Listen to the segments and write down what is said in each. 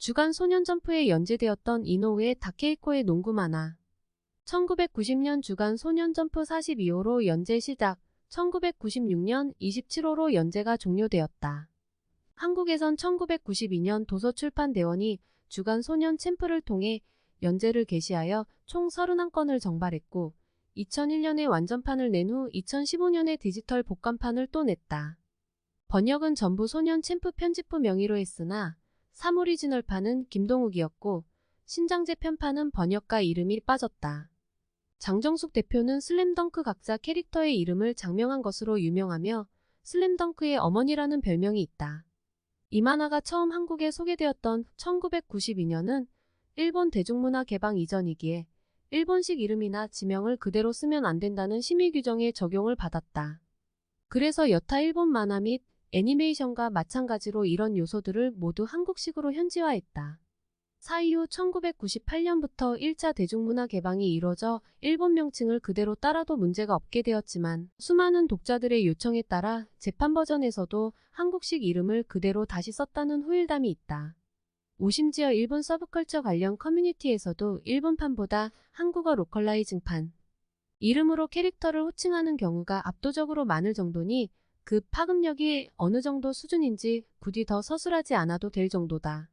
주간 소년점프에 연재되었던 이노우의 다케이코의 농구 만화. 1990년 주간 소년점프 42호로 연재 시작, 1996년 27호로 연재가 종료되었다. 한국에선 1992년 도서출판대원이 주간 소년 챔프를 통해 연재를 개시하여 총 31건을 정발했고 2001년에 완전판을 낸 후 2015년에 디지털 복간판을 또 냈다. 번역은 전부 소년 챔프 편집부 명의로 했으나 3오리지널판은 김동욱이었고 신장제 편판은 번역가 이름이 빠졌다. 장정숙 대표는 슬램덩크 각자 캐릭터의 이름을 장명한 것으로 유명하며 슬램덩크의 어머니라는 별명이 있다. 이 만화가 처음 한국에 소개되었던 1992년은 일본 대중문화 개방 이전이기에 일본식 이름이나 지명을 그대로 쓰면 안 된다는 심의 규정에 적용을 받았다. 그래서 여타 일본 만화 및 애니메이션과 마찬가지로 이런 요소들을 모두 한국식으로 현지화했다. 사이후 1998년부터 1차 대중문화 개방이 이뤄져 일본 명칭을 그대로 따라도 문제가 없게 되었지만 수많은 독자들의 요청에 따라 재판 버전에서도 한국식 이름을 그대로 다시 썼다는 후일담이 있다. 오심지어 일본 서브컬처 관련 커뮤니티에서도 일본판보다 한국어 로컬라이징판 이름으로 캐릭터를 호칭하는 경우가 압도적으로 많을 정도니 그 파급력이 어느 정도 수준인지 굳이 더 서술하지 않아도 될 정도다.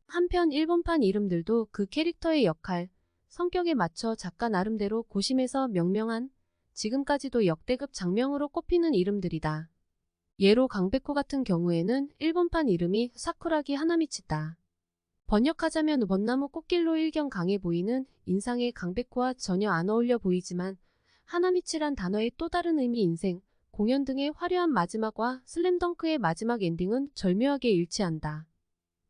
한편 일본판 이름들도 그 캐릭터의 역할, 성격에 맞춰 작가 나름대로 고심해서 명명한 지금까지도 역대급 장명으로 꼽히는 이름들이다. 예로 강백호 같은 경우에는 일본판 이름이 사쿠라기 하나미치다. 번역하자면 벚나무 꽃길로 일경 강해 보이는 인상의 강백호와 전혀 안 어울려 보이지만 하나미치란 단어의 또 다른 의미 인생, 공연 등의 화려한 마지막과 슬램덩크의 마지막 엔딩은 절묘하게 일치한다.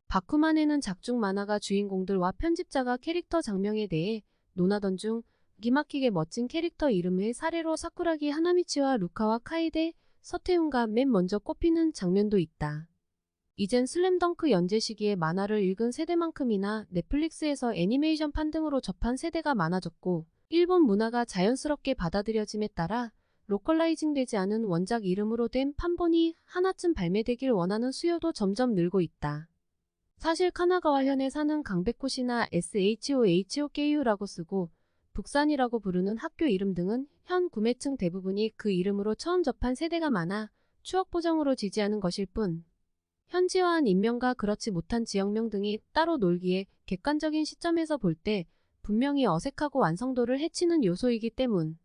바쿠만에는 작중 만화가 주인공들과 편집자가 캐릭터 장명에 대해 논하던 중 기막히게 멋진 캐릭터 이름의 사례로 사쿠라기 하나미치와 루카와 카에데, 서태훈가 맨 먼저 꼽히는 장면도 있다. 이젠 슬램덩크 연재 시기에 만화를 읽은 세대만큼이나 넷플릭스에서 애니메이션판 등으로 접한 세대가 많아졌고 일본 문화가 자연스럽게 받아들여짐에 따라 로컬라이징 되지 않은 원작 이름으로 된 판본이 하나쯤 발매되길 원하는 수요도 점점 늘고 있다. 사실 카나가와현에 사는 강백호시나 SHOHOKU라고 쓰고 북산이라고 부르는 학교 이름 등은 현 구매층 대부분이 그 이름으로 처음 접한 세대가 많아 추억 보정으로 지지하는 것일 뿐 현지화한 인명과 그렇지 못한 지역명 등이 따로 놀기에 객관적인 시점에서 볼 때 분명히 어색하고 완성도를 해치는 요소이기 때문.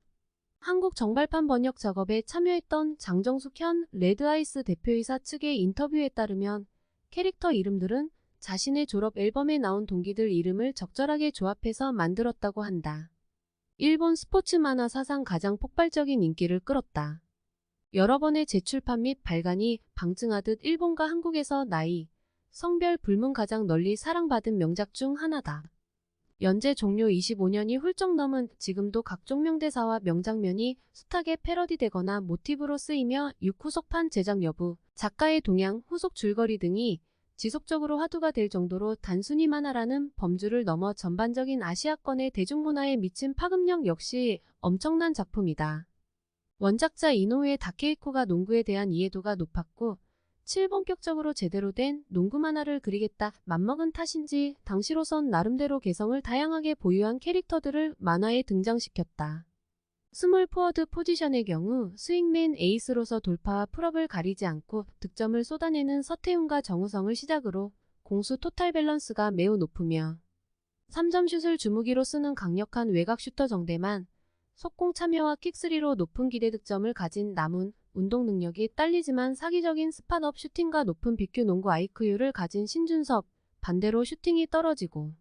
한국 정발판 번역 작업에 참여했던 장정숙 현 레드아이스 대표이사 측의 인터뷰에 따르면 캐릭터 이름들은 자신의 졸업 앨범에 나온 동기들 이름을 적절하게 조합해서 만들었다고 한다. 일본 스포츠 만화 사상 가장 폭발적인 인기를 끌었다. 여러 번의 재출판 및 발간이 방증하듯 일본과 한국에서 나이, 성별 불문 가장 널리 사랑받은 명작 중 하나다. 연재 종료 25년이 훌쩍 넘은 지금도 각종 명대사와 명장면이 숱하게 패러디되거나 모티브로 쓰이며 6후속판 제작 여부, 작가의 동향, 후속 줄거리 등이 지속적으로 화두가 될 정도로 단순히 만화라는 범주를 넘어 전반적인 아시아권의 대중문화에 미친 파급력 역시 엄청난 작품이다. 원작자 이노우의 다케이코가 농구에 대한 이해도가 높았고 본격적으로 제대로 된 농구 만화를 그리겠다 맘먹은 탓인지 당시로선 나름대로 개성을 다양하게 보유한 캐릭터들을 만화에 등장시켰다. 스몰 포워드 포지션의 경우 스윙맨 에이스로서 돌파와 풀업을 가리지 않고 득점을 쏟아내는 서태훈과 정우성을 시작으로 공수 토탈 밸런스가 매우 높으며 3점슛을 주무기로 쓰는 강력한 외곽 슈터 정대만, 속공 참여와 킥스리로 높은 기대 득점을 가진 남훈, 운동 능력이 딸리지만 사기적인 스팟업 슈팅과 높은 BQ 농구 IQ를 가진 신준섭, 반대로 슈팅이 떨어지고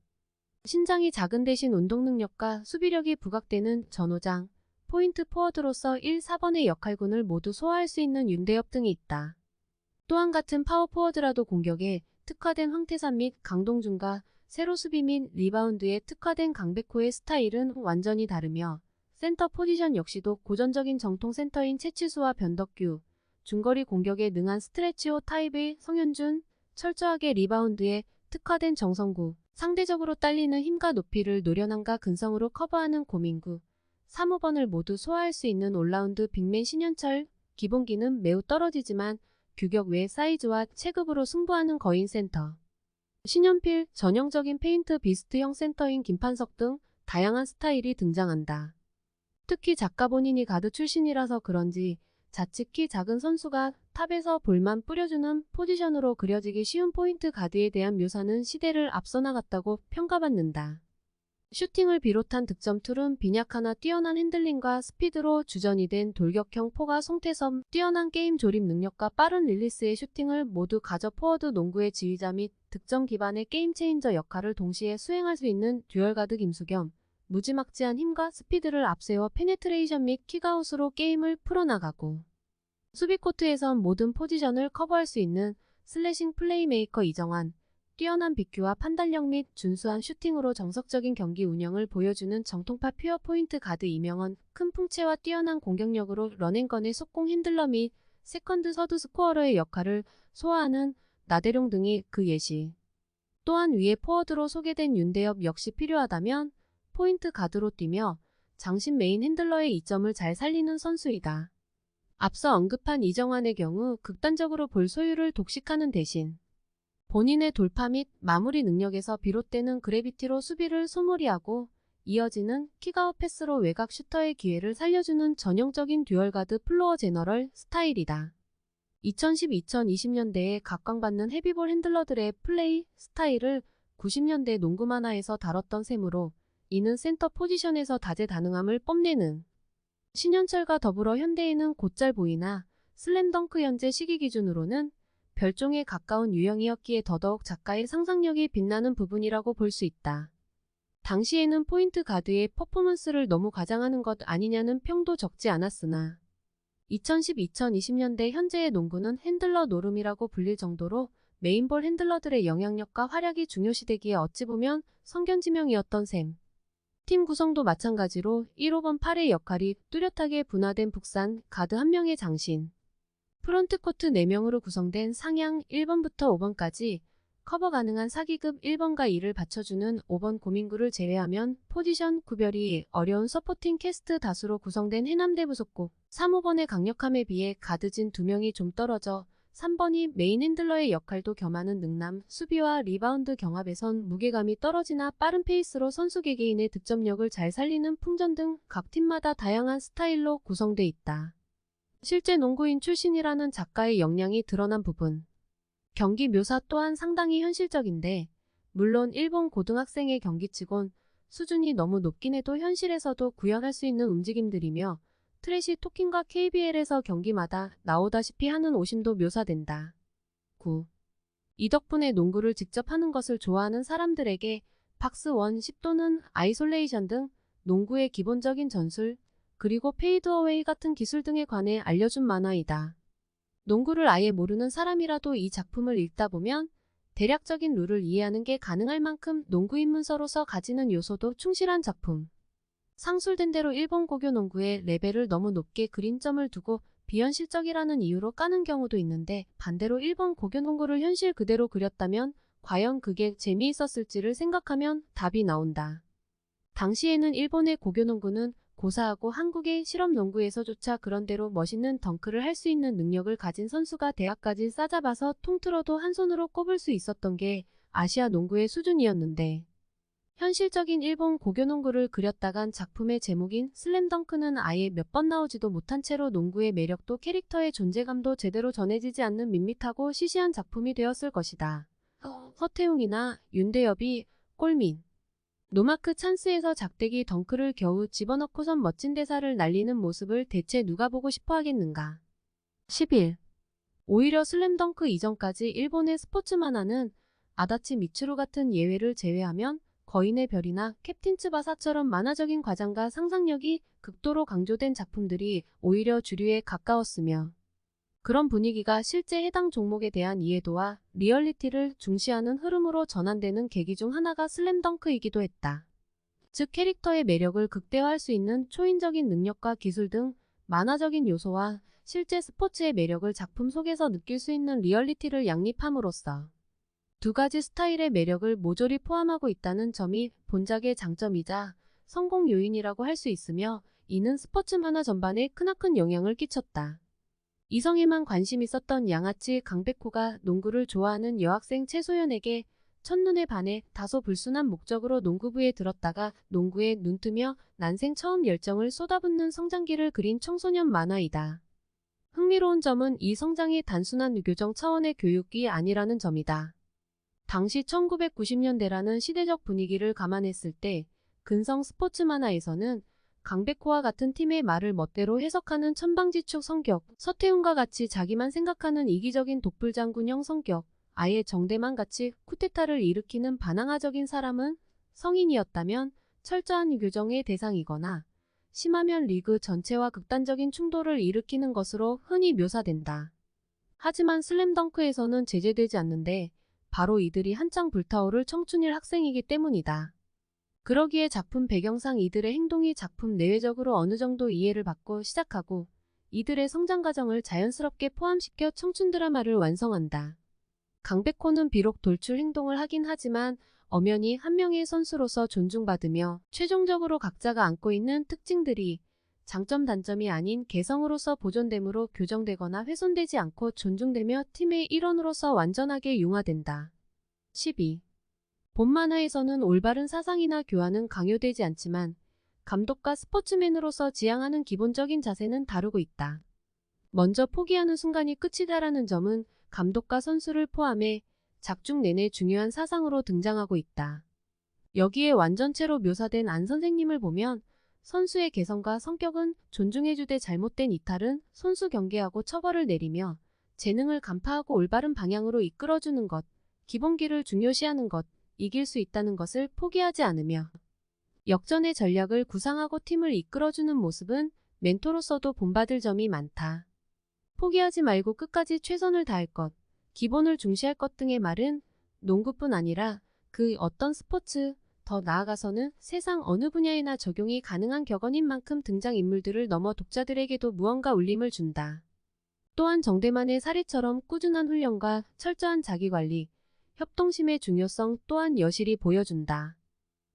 신장이 작은 대신 운동 능력과 수비력이 부각되는 전호장, 포인트 포워드로서 1, 4번의 역할군을 모두 소화할 수 있는 윤대엽 등이 있다. 또한 같은 파워 포워드라도 공격에 특화된 황태산 및 강동준과 세로 수비 및 리바운드에 특화된 강백호의 스타일은 완전히 다르며 센터 포지션 역시도 고전적인 정통 센터인 채치수와 변덕규, 중거리 공격에 능한 스트레치호 타입의 성현준, 철저하게 리바운드에 특화된 정성구, 상대적으로 딸리는 힘과 높이를 노련함과 근성으로 커버하는 고민구, 3호번을 모두 소화할 수 있는 올라운드 빅맨 신현철, 기본기는 매우 떨어지지만 규격 외 사이즈와 체급으로 승부하는 거인 센터. 신연필, 전형적인 페인트 비스트형 센터인 김판석 등 다양한 스타일이 등장한다. 특히 작가 본인이 가드 출신이라서 그런지 자칫 키 작은 선수가 탑에서 볼만 뿌려주는 포지션으로 그려지기 쉬운 포인트 가드에 대한 묘사는 시대를 앞서 나갔다고 평가받는다. 슈팅을 비롯한 득점 툴은 빈약하나 뛰어난 핸들링과 스피드로 주전이 된 돌격형 포가 송태섭, 뛰어난 게임 조립 능력과 빠른 릴리스의 슈팅을 모두 가져 포워드 농구의 지휘자 및 득점 기반의 게임 체인저 역할을 동시에 수행할 수 있는 듀얼 가드 김수겸, 무지막지한 힘과 스피드를 앞세워 페네트레이션 및 킥아웃으로 게임을 풀어나가고 수비 코트에선 모든 포지션을 커버할 수 있는 슬래싱 플레이메이커 이정환, 뛰어난 비큐와 판단력 및 준수한 슈팅으로 정석적인 경기 운영을 보여주는 정통파 퓨어 포인트 가드 이명헌, 큰 풍채와 뛰어난 공격력으로 런앤건의 속공 핸들러 및 세컨드 서드 스코어러의 역할을 소화하는 나대룡 등이 그 예시. 또한 위에 포워드로 소개된 윤대엽 역시 필요하다면 포인트 가드로 뛰며 장신 메인 핸들러의 이점을 잘 살리는 선수이다. 앞서 언급한 이정환의 경우 극단적으로 볼 소유를 독식하는 대신 본인의 돌파 및 마무리 능력에서 비롯되는 그래비티로 수비를 소몰이하고 이어지는 킥아웃 패스로 외곽 슈터의 기회를 살려주는 전형적인 듀얼가드 플로어 제너럴 스타일이다. 2010-2020년대에 각광받는 헤비볼 핸들러들의 플레이 스타일을 90년대 농구 만화에서 다뤘던 셈으로 이는 센터 포지션에서 다재다능함을 뽐내는 신현철과 더불어 현대에는 곧잘 보이나 슬램덩크 현재 시기 기준으로는 별종에 가까운 유형이었기에 더더욱 작가의 상상력이 빛나는 부분이라고 볼 수 있다. 당시에는 포인트 가드의 퍼포먼스를 너무 과장하는 것 아니냐는 평도 적지 않았으나 2010-2020년대 현재의 농구는 핸들러 노름이라고 불릴 정도로 메인볼 핸들러들의 영향력과 활약이 중요시되기에 어찌 보면 성견지명이었던 셈. 팀 구성도 마찬가지로 1호번 8의 역할이 뚜렷하게 분화된 북산 가드 1명의 장신. 프론트코트 4명으로 구성된 상향 1번부터 5번까지 커버 가능한 4기급 1번과 2를 받쳐주는 5번 고민구를 제외하면 포지션 구별이 어려운 서포팅 캐스트 다수로 구성된 해남대 부속고 3, 5번의 강력함에 비해 가드진 2명이 좀 떨어져 3번이 메인 핸들러의 역할도 겸하는 능남, 수비와 리바운드 경합에선 무게감이 떨어지나 빠른 페이스로 선수 개개인의 득점력을 잘 살리는 풍전 등 각 팀마다 다양한 스타일로 구성돼 있다. 실제 농구인 출신이라는 작가의 역량이 드러난 부분. 경기 묘사 또한 상당히 현실적인데 물론 일본 고등학생의 경기치곤 수준이 너무 높긴 해도 현실에서도 구현할 수 있는 움직임들이며 트래시 토킹과 KBL에서 경기마다 나오다시피 하는 오심도 묘사된다. 9. 이 덕분에 농구를 직접 하는 것을 좋아하는 사람들에게 박스 원 10 또는 아이솔레이션 등 농구의 기본적인 전술, 그리고 페이드어웨이 같은 기술 등에 관해 알려준 만화이다. 농구를 아예 모르는 사람이라도 이 작품을 읽다 보면 대략적인 룰을 이해하는 게 가능할 만큼 농구 입문서로서 가지는 요소도 충실한 작품. 상술된 대로 일본 고교 농구의 레벨을 너무 높게 그린 점을 두고 비현실적이라는 이유로 까는 경우도 있는데 반대로 일본 고교 농구를 현실 그대로 그렸다면 과연 그게 재미있었을지를 생각하면 답이 나온다. 당시에는 일본의 고교 농구는 고사하고 한국의 실업 농구에서조차 그런대로 멋있는 덩크를 할 수 있는 능력을 가진 선수가 대학까지 싸잡아서 통틀어도 한 손으로 꼽을 수 있었던 게 아시아 농구의 수준이었는데 현실적인 일본 고교 농구를 그렸다간 작품의 제목인 슬램덩크는 아예 몇 번 나오지도 못한 채로 농구의 매력도 캐릭터의 존재감도 제대로 전해지지 않는 밋밋하고 시시한 작품이 되었을 것이다. 서태웅이나 윤대엽이 골민 노마크 찬스에서 작대기 덩크를 겨우 집어넣고선 멋진 대사를 날리는 모습을 대체 누가 보고 싶어 하겠는가. 11. 오히려 슬램덩크 이전까지 일본의 스포츠 만화는 아다치 미츠루 같은 예외를 제외하면 거인의 별이나 캡틴 츠바사처럼 만화적인 과장과 상상력이 극도로 강조된 작품들이 오히려 주류에 가까웠으며 그런 분위기가 실제 해당 종목에 대한 이해도와 리얼리티를 중시하는 흐름으로 전환되는 계기 중 하나가 슬램덩크이기도 했다. 즉 캐릭터의 매력을 극대화할 수 있는 초인적인 능력과 기술 등 만화적인 요소와 실제 스포츠의 매력을 작품 속에서 느낄 수 있는 리얼리티를 양립함으로써 두 가지 스타일의 매력을 모조리 포함하고 있다는 점이 본작의 장점이자 성공 요인이라고 할 수 있으며 이는 스포츠 만화 전반에 크나큰 영향을 끼쳤다. 이성에만 관심 있었던 양아치 강백호가 농구를 좋아하는 여학생 최소연에게 첫눈에 반해 다소 불순한 목적으로 농구부에 들었다가 농구에 눈뜨며 난생 처음 열정을 쏟아붓는 성장기를 그린 청소년 만화이다. 흥미로운 점은 이 성장이 단순한 교정 차원의 교육이 아니라는 점이다. 당시 1990년대라는 시대적 분위기를 감안했을 때 근성 스포츠 만화에서는 강백호와 같은 팀의 말을 멋대로 해석하는 천방지축 성격, 서태훈과 같이 자기만 생각하는 이기적인 독불장군형 성격, 아예 정대만 같이 쿠데타를 일으키는 반항아적인 사람은 성인이었다면 철저한 교정의 대상이거나 심하면 리그 전체와 극단적인 충돌을 일으키는 것으로 흔히 묘사된다. 하지만 슬램덩크에서는 제재되지 않는데 바로 이들이 한창 불타오를 청춘일 학생이기 때문이다. 그러기에 작품 배경상 이들의 행동이 작품 내외적으로 어느 정도 이해를 받고 시작하고 이들의 성장 과정을 자연스럽게 포함시켜 청춘 드라마를 완성한다. 강백호는 비록 돌출 행동을 하긴 하지만 엄연히 한 명의 선수로서 존중받으며 최종적으로 각자가 안고 있는 특징들이 장점 단점이 아닌 개성으로서 보존되므로 교정되거나 훼손되지 않고 존중되며 팀의 일원으로서 완전하게 융화된다. 12. 본 만화에서는 올바른 사상이나 교환은 강요되지 않지만 감독과 스포츠맨으로서 지향하는 기본적인 자세는 다루고 있다. 먼저 포기하는 순간이 끝이다라는 점은 감독과 선수를 포함해 작중 내내 중요한 사상으로 등장하고 있다. 여기에 완전체로 묘사된 안 선생님을 보면 선수의 개성과 성격은 존중해주되 잘못된 이탈은 손수 경계하고 처벌을 내리며 재능을 간파하고 올바른 방향으로 이끌어주는 것, 기본기를 중요시하는 것, 이길 수 있다는 것을 포기하지 않으며 역전의 전략을 구상하고 팀을 이끌어주는 모습은 멘토로서도 본받을 점이 많다. 포기하지 말고 끝까지 최선을 다할 것, 기본을 중시할 것 등의 말은 농구뿐 아니라 그 어떤 스포츠, 더 나아가서는 세상 어느 분야에나 적용이 가능한 격언인 만큼 등장인물들을 넘어 독자들에게도 무언가 울림을 준다. 또한 정대만의 사례처럼 꾸준한 훈련과 철저한 자기관리, 협동심의 중요성 또한 여실히 보여준다.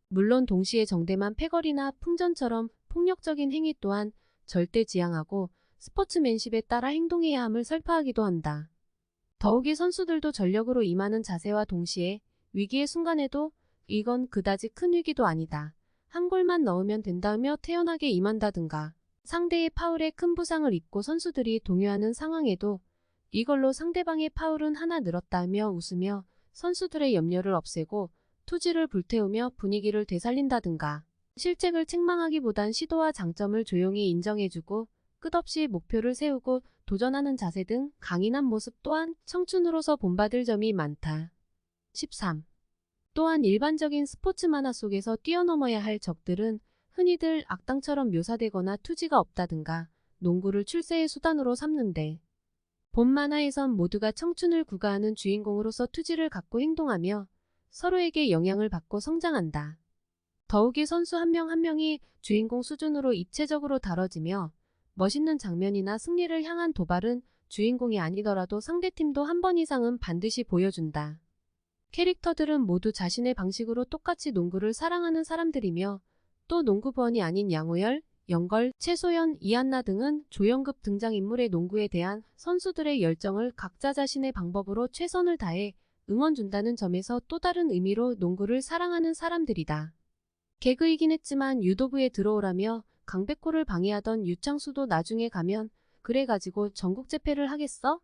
물론 동시에 정대만 패거리나 풍전처럼 폭력적인 행위 또한 절대 지양하고 스포츠맨십에 따라 행동해야 함을 설파하기도 한다. 더욱이 선수들도 전력으로 임하는 자세와 동시에 위기의 순간에도 이건 그다지 큰 위기도 아니다. 한 골만 넣으면 된다며 태연하게 임한다든가 상대의 파울에 큰 부상을 입고 선수들이 동요하는 상황에도 이걸로 상대방의 파울은 하나 늘었다며 웃으며 선수들의 염려를 없애고 투지를 불태우며 분위기를 되살린다든가 실책을 책망하기보단 시도와 장점을 조용히 인정해주고 끝없이 목표를 세우고 도전하는 자세 등 강인한 모습 또한 청춘으로서 본받을 점이 많다. 13. 또한 일반적인 스포츠 만화 속에서 뛰어넘어야 할 적들은 흔히들 악당처럼 묘사되거나 투지가 없다든가 농구를 출세의 수단으로 삼는데 본 만화에선 모두가 청춘을 구가하는 주인공으로서 투지를 갖고 행동하며 서로에게 영향을 받고 성장한다. 더욱이 선수 한 명 한 명이 주인공 수준으로 입체적으로 다뤄지며 멋있는 장면이나 승리를 향한 도발은 주인공이 아니더라도 상대팀도 한 번 이상은 반드시 보여준다. 캐릭터들은 모두 자신의 방식으로 똑같이 농구를 사랑하는 사람들이며 또 농구부원이 아닌 양호열, 영걸, 최소연, 이한나 등은 조연급 등장인물의 농구에 대한 선수들의 열정을 각자 자신의 방법으로 최선을 다해 응원준다는 점에서 또 다른 의미로 농구를 사랑하는 사람들이다. 개그이긴 했지만 유도부에 들어오라며 강백호를 방해하던 유창수도 나중에 가면 그래가지고 전국 재패를 하겠어?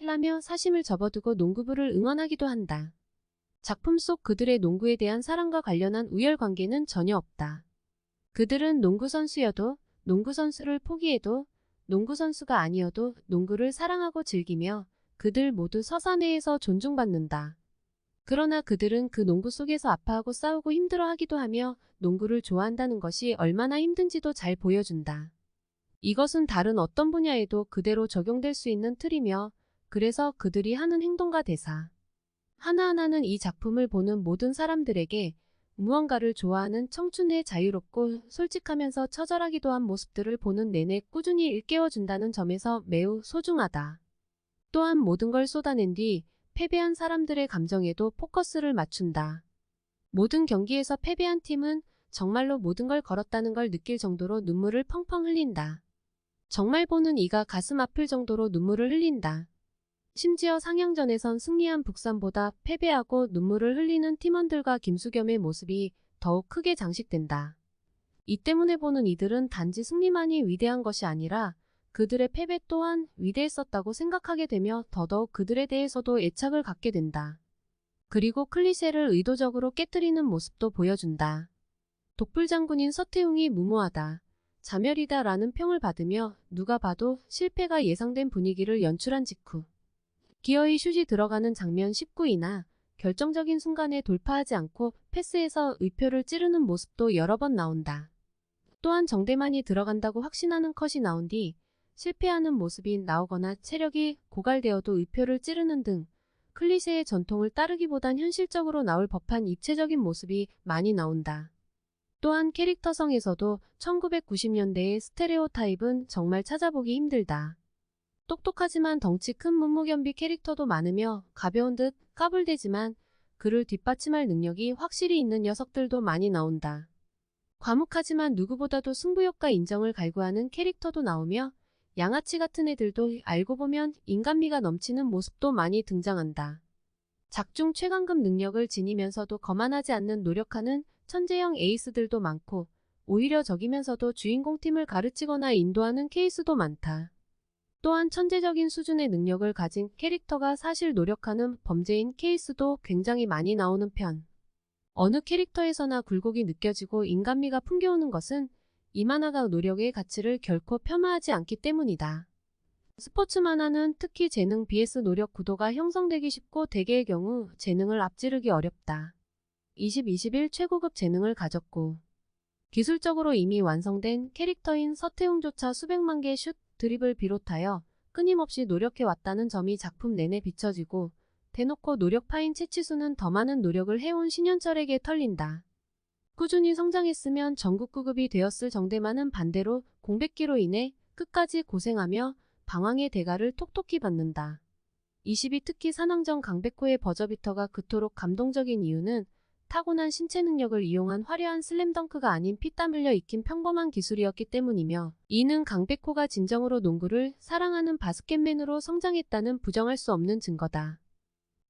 라며 사심을 접어두고 농구부를 응원하기도 한다. 작품 속 그들의 농구에 대한 사랑과 관련한 우열관계는 전혀 없다. 그들은 농구선수여도 농구선수를 포기해도 농구선수가 아니어도 농구를 사랑하고 즐기며 그들 모두 서사 내에서 존중받는다. 그러나 그들은 그 농구 속에서 아파하고 싸우고 힘들어하기도 하며 농구를 좋아한다는 것이 얼마나 힘든지도 잘 보여준다. 이것은 다른 어떤 분야에도 그대로 적용될 수 있는 틀이며 그래서 그들이 하는 행동과 대사 하나하나는 이 작품을 보는 모든 사람들에게 무언가를 좋아하는 청춘의 자유롭고 솔직하면서 처절하기도 한 모습들을 보는 내내 꾸준히 일깨워준다는 점에서 매우 소중하다. 또한 모든 걸 쏟아낸 뒤 패배한 사람들의 감정에도 포커스를 맞춘다. 모든 경기에서 패배한 팀은 정말로 모든 걸 걸었다는 걸 느낄 정도로 눈물을 펑펑 흘린다. 정말 보는 이가 가슴 아플 정도로 눈물을 흘린다. 심지어 상향전에선 승리한 북산보다 패배하고 눈물을 흘리는 팀원들과 김수겸의 모습이 더욱 크게 장식된다. 이 때문에 보는 이들은 단지 승리만이 위대한 것이 아니라 그들의 패배 또한 위대했었다고 생각하게 되며 더더욱 그들에 대해서도 애착을 갖게 된다. 그리고 클리셰를 의도적으로 깨뜨리는 모습도 보여준다. 독불장군인 서태웅이 무모하다, 자멸이다 라는 평을 받으며 누가 봐도 실패가 예상된 분위기를 연출한 직후 기어이 슛이 들어가는 장면 19이나 결정적인 순간에 돌파하지 않고 패스에서 의표를 찌르는 모습도 여러 번 나온다. 또한 정대만이 들어간다고 확신하는 컷이 나온 뒤 실패하는 모습이 나오거나 체력이 고갈되어도 의표를 찌르는 등 클리셰의 전통을 따르기보단 현실적으로 나올 법한 입체적인 모습이 많이 나온다. 또한 캐릭터성에서도 1990년대의 스테레오타입은 정말 찾아보기 힘들다. 똑똑하지만 덩치 큰 문무견비 캐릭터도 많으며 가벼운 듯 까불대지만 그를 뒷받침할 능력이 확실히 있는 녀석들도 많이 나온다. 과묵하지만 누구보다도 승부욕과 인정을 갈구하는 캐릭터도 나오며 양아치 같은 애들도 알고 보면 인간미가 넘치는 모습도 많이 등장한다. 작중 최강급 능력을 지니면서도 거만하지 않는 노력하는 천재형 에이스들도 많고 오히려 적이면서도 주인공팀을 가르치거나 인도하는 케이스도 많다. 또한 천재적인 수준의 능력을 가진 캐릭터가 사실 노력하는 범죄인 케이스도 굉장히 많이 나오는 편. 어느 캐릭터에서나 굴곡이 느껴지고 인간미가 풍겨오는 것은 이 만화가 노력의 가치를 결코 폄하하지 않기 때문이다. 스포츠 만화는 특히 재능 vs 노력 구도가 형성되기 쉽고 대개의 경우 재능을 앞지르기 어렵다. 2021 최고급 재능을 가졌고 기술적으로 이미 완성된 캐릭터인 서태웅조차 수백만 개의 슛, 드립을 비롯하여 끊임없이 노력해왔다는 점이 작품 내내 비춰지고 대놓고 노력파인 채치수는 더 많은 노력을 해온 신현철에게 털린다. 꾸준히 성장했으면 전국구급이 되었을 정대만은 반대로 공백기로 인해 끝까지 고생하며 방황의 대가를 톡톡히 받는다. 22 특히 산왕전 강백호의 버저비터가 그토록 감동적인 이유는 타고난 신체 능력을 이용한 화려한 슬램덩크가 아닌 피땀 흘려 익힌 평범한 기술이었기 때문이며 이는 강백호가 진정으로 농구를 사랑하는 바스켓맨으로 성장했다는 부정할 수 없는 증거다.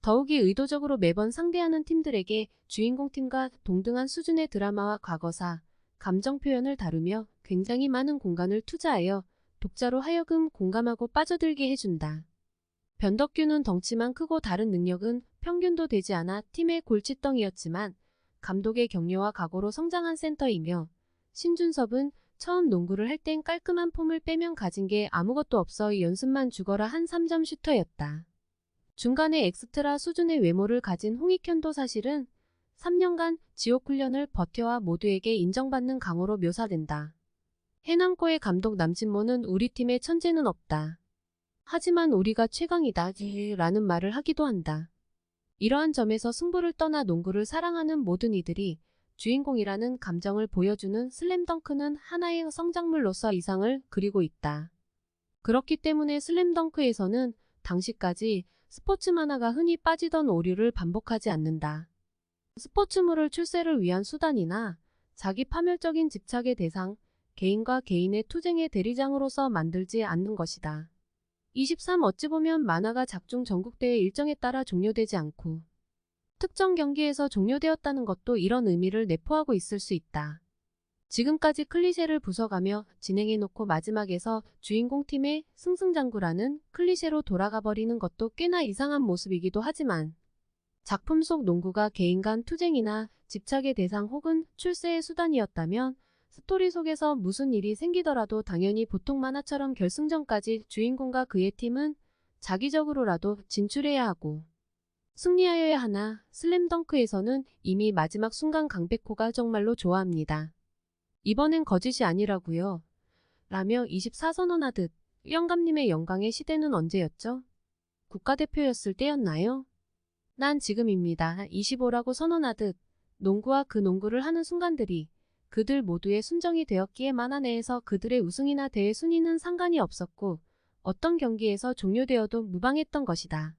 더욱이 의도적으로 매번 상대하는 팀들에게 주인공팀과 동등한 수준의 드라마와 과거사, 감정 표현을 다루며 굉장히 많은 공간을 투자하여 독자로 하여금 공감하고 빠져들게 해준다. 변덕규는 덩치만 크고 다른 능력은 평균도 되지 않아 팀의 골칫덩이였지만 감독의 격려와 각오로 성장한 센터이며 신준섭은 처음 농구를 할 땐 깔끔한 폼을 빼면 가진 게 아무것도 없어 연습만 죽어라 한 3점 슈터였다. 중간에 엑스트라 수준의 외모를 가진 홍익현도 사실은 3년간 지옥훈련을 버텨와 모두에게 인정받는 강호로 묘사된다. 해남고의 감독 남진모는 우리 팀에 천재는 없다. 하지만 우리가 최강이다 라는 말을 하기도 한다. 이러한 점에서 승부를 떠나 농구를 사랑하는 모든 이들이 주인공이라는 감정을 보여주는 슬램덩크는 하나의 성장물로서 이상을 그리고 있다. 그렇기 때문에 슬램덩크에서는 당시까지 스포츠 만화가 흔히 빠지던 오류를 반복하지 않는다. 스포츠물을 출세를 위한 수단이나 자기 파멸적인 집착의 대상, 개인과 개인의 투쟁의 대리장으로서 만들지 않는 것이다. 23 어찌 보면 만화가 작중 전국대회 일정에 따라 종료되지 않고 특정 경기에서 종료되었다는 것도 이런 의미를 내포하고 있을 수 있다. 지금까지 클리셰를 부숴가며 진행해놓고 마지막에서 주인공 팀의 승승장구라는 클리셰로 돌아가버리는 것도 꽤나 이상한 모습이기도 하지만 작품 속 농구가 개인 간 투쟁이나 집착의 대상 혹은 출세의 수단이었다면 스토리 속에서 무슨 일이 생기더라도 당연히 보통 만화처럼 결승전까지 주인공과 그의 팀은 자기적으로라도 진출해야 하고 승리하여야 하나 슬램덩크에서는 이미 마지막 순간 강백호가 정말로 좋아합니다. 이번엔 거짓이 아니라고요. 라며 24 선언하듯 영감님의 영광의 시대는 언제였죠? 국가대표였을 때였나요? 난 지금입니다. 25라고 선언하듯 농구와 그 농구를 하는 순간들이 그들 모두의 순정이 되었기에 만화 내에서 그들의 우승이나 대회 순위는 상관이 없었고 어떤 경기에서 종료되어도 무방했던 것이다.